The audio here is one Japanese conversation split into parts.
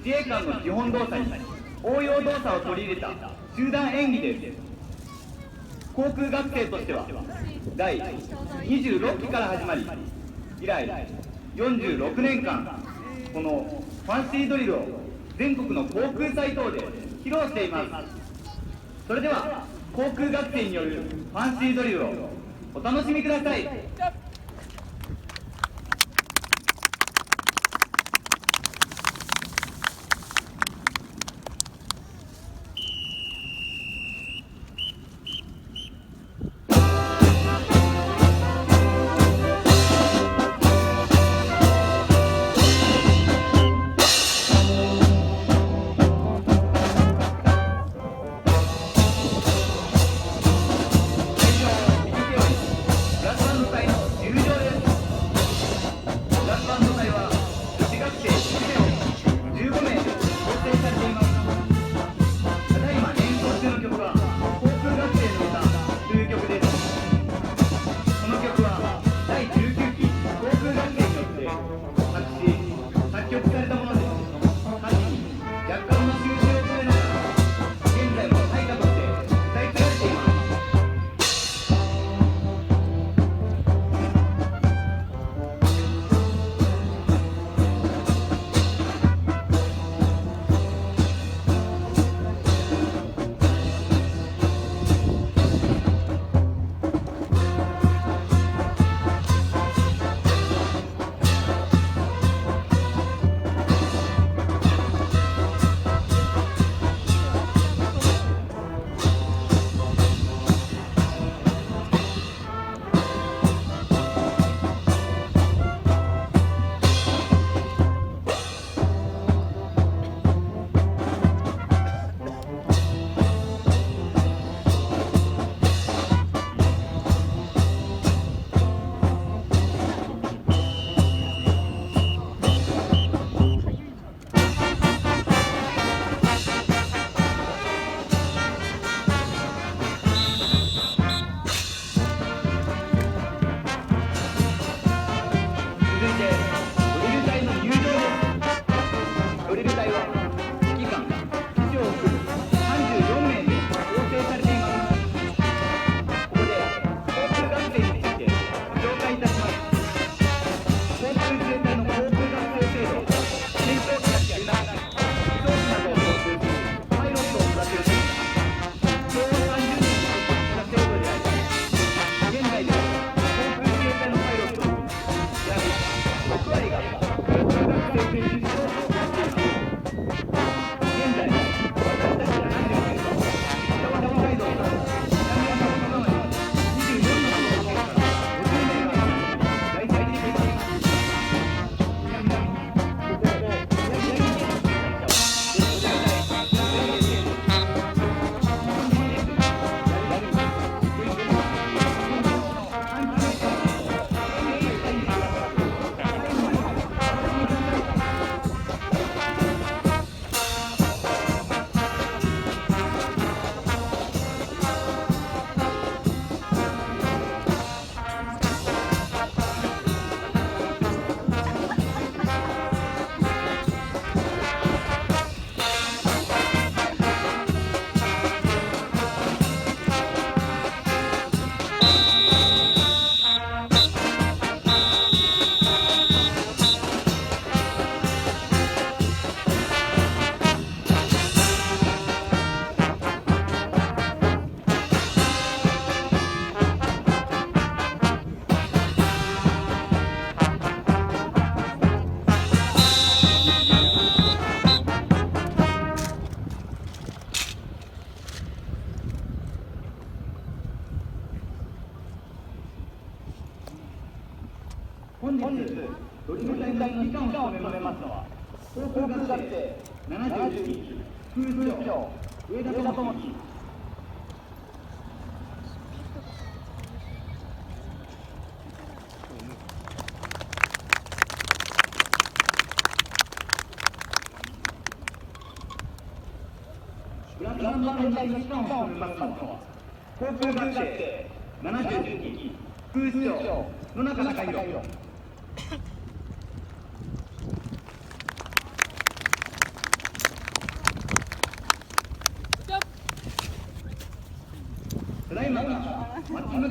自衛官の基本動作に応用動作を取り入れた集団演技です。航空学生としては第26期から始まり、以来46年間このファンシードリルを全国の航空祭等で披露しています。それでは航空学生によるファンシードリルをお楽しみください。本日ドリル大会の期間を務めますのは航空学生70期空部長上田智樹。グランド大会の期間を務めますのは航空学生70期空部長野中隆弘。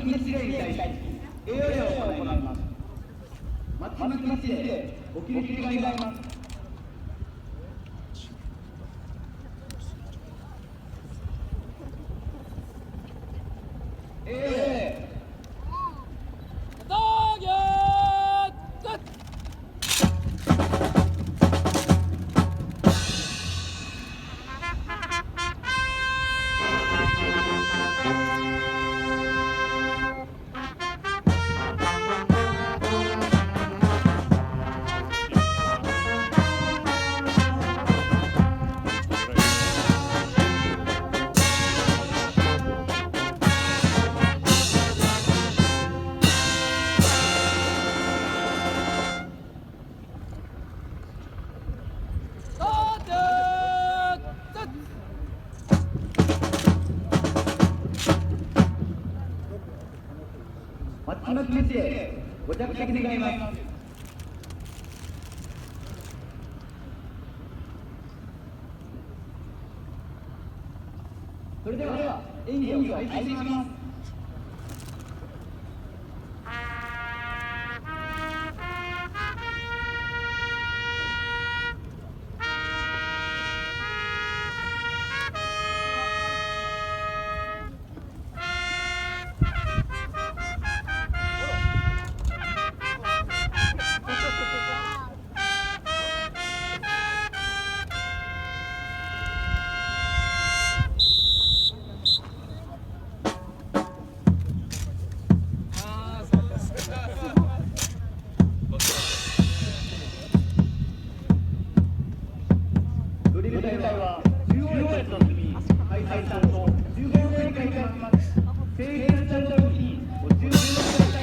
基地令に対し栄誉礼を行います。松島基地令ご起立願います。松島基地へご着席願います。それでは演技を開始します。ドリル隊は中央へと進み、開催さんと15分に開催します。整列された時にご注意をください。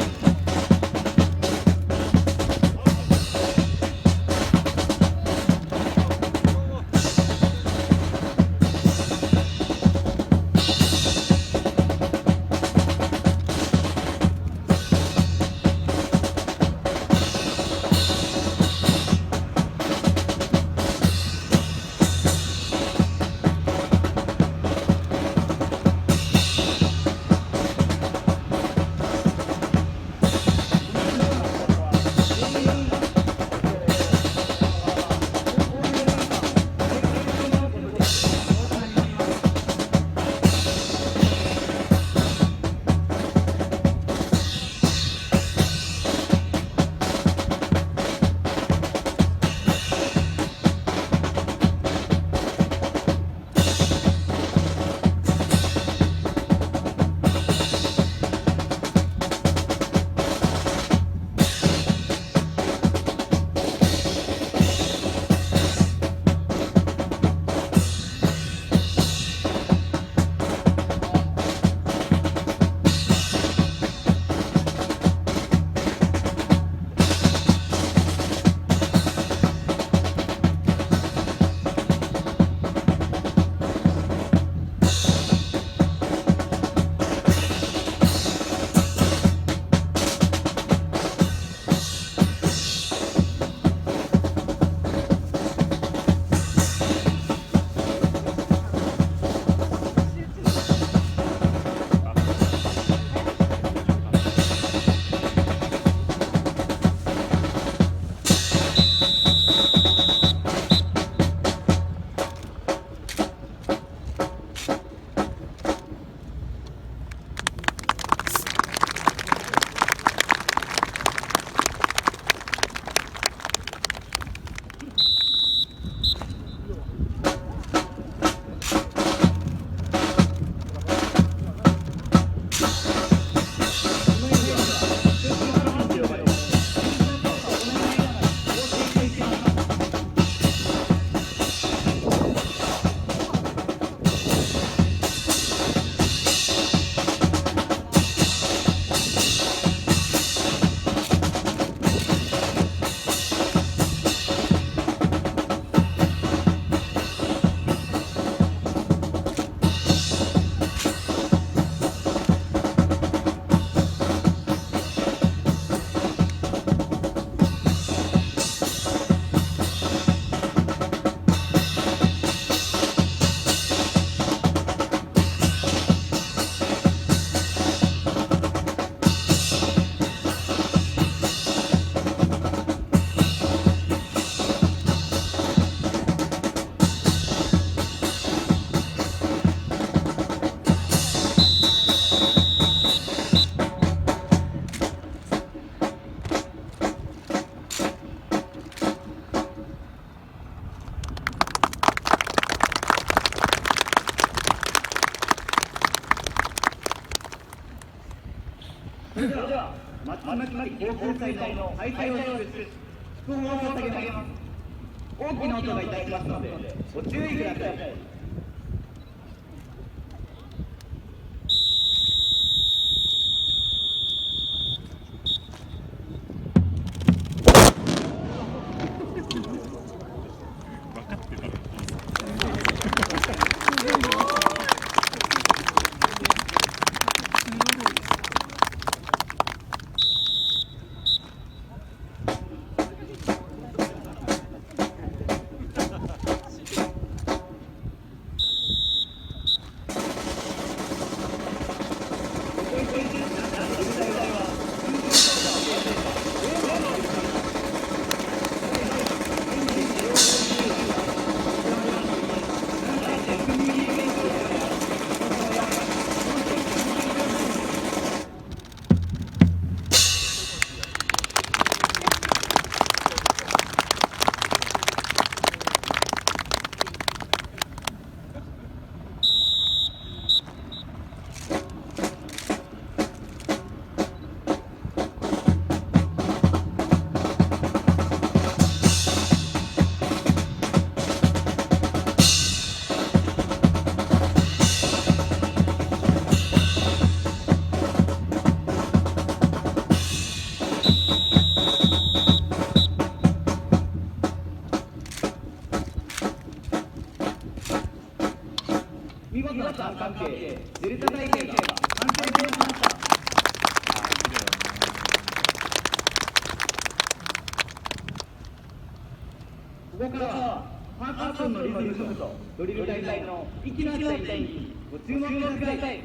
松島基地航空祭の開催を祝す祝砲を捧げます。大きな音がいたしますのでご注意ください。見事な三角形デルタ体系が完成しました。ここからはパーカッションのリズムとドリル隊の息の合った演技にご注目ください。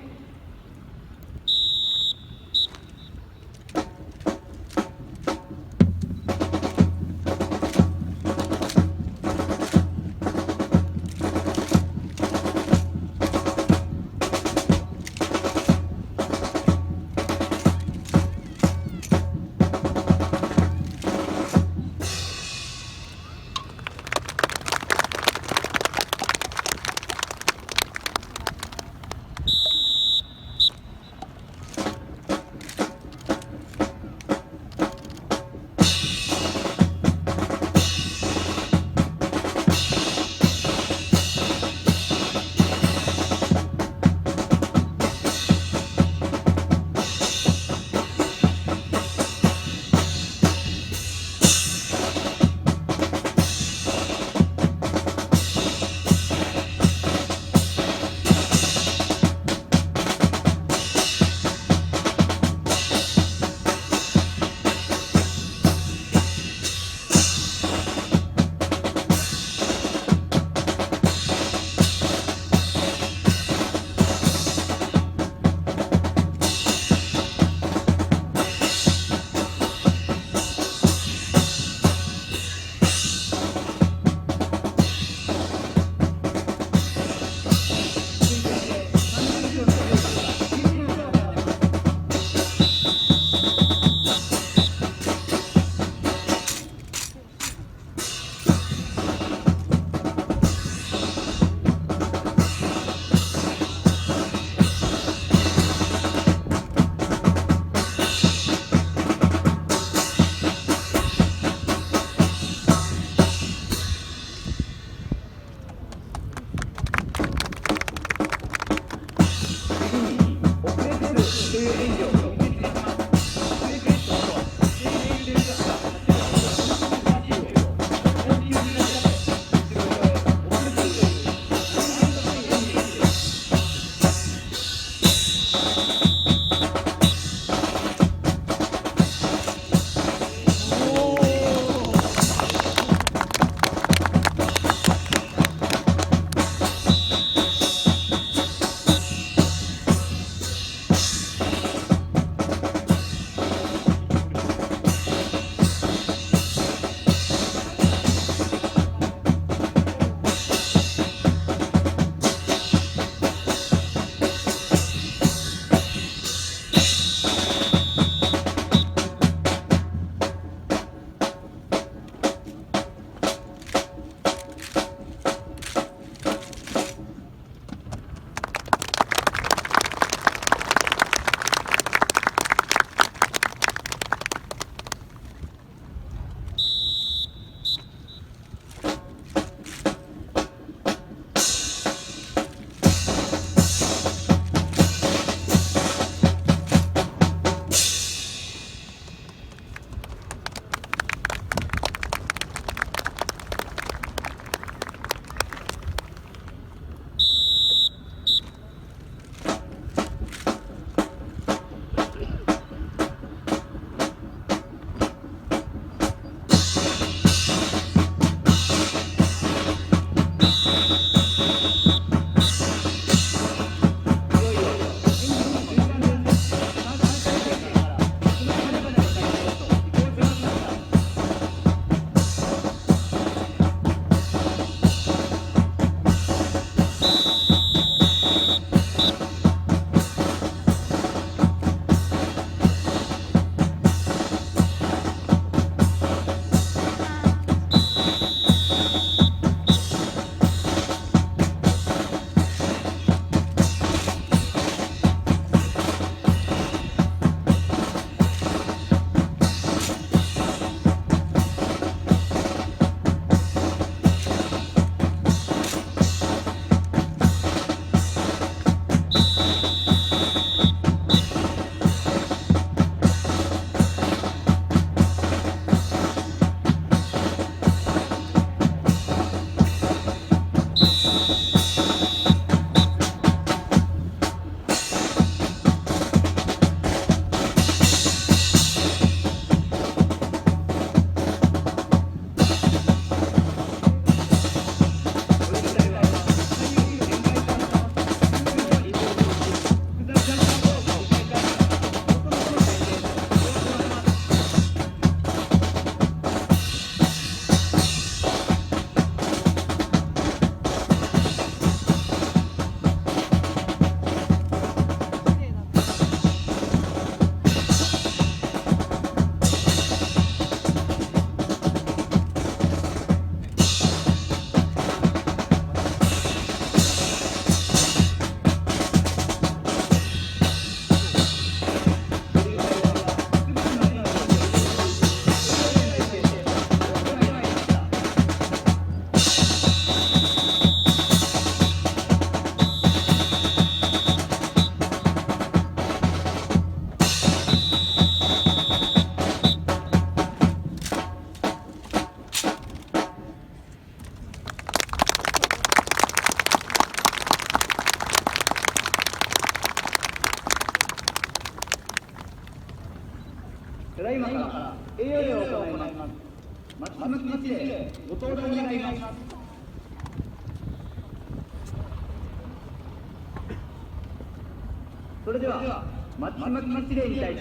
れでは松島基地令に対し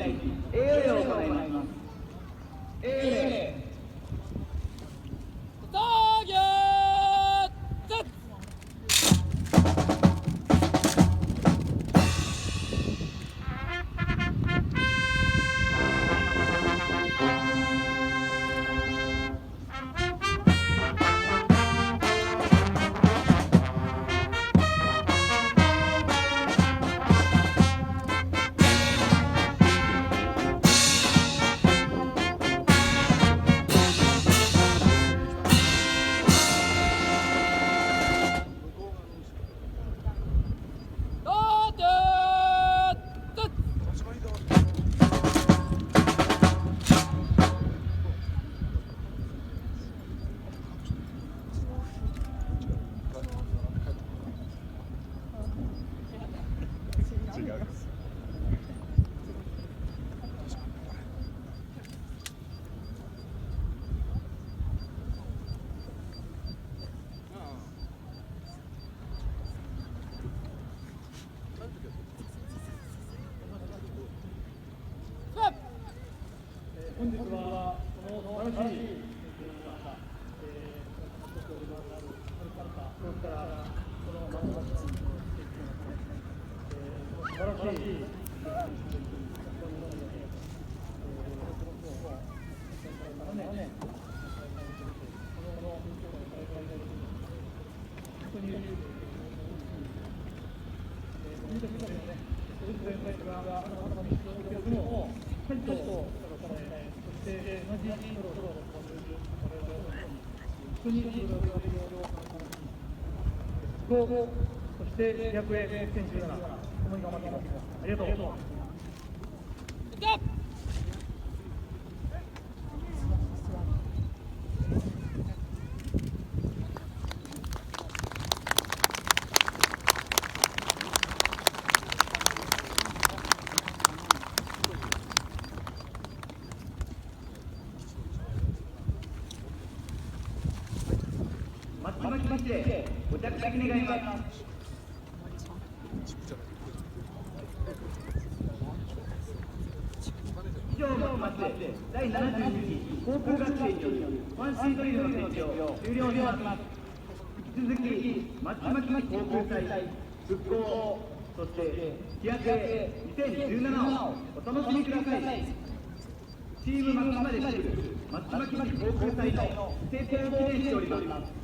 英霊を行います。英霊。本日はこの素晴らしい素晴らしいそして役へ選手が共に頑張っています。ありがとう。松島基地でご着席願います。以上をもちまして第72期航空学生によるファンシードリルの展示を終了します。引き続き松島基地航空祭復興、そして飛躍2017をお楽しみください。チーム松島で作る松島基地航空祭の制定を記念しております。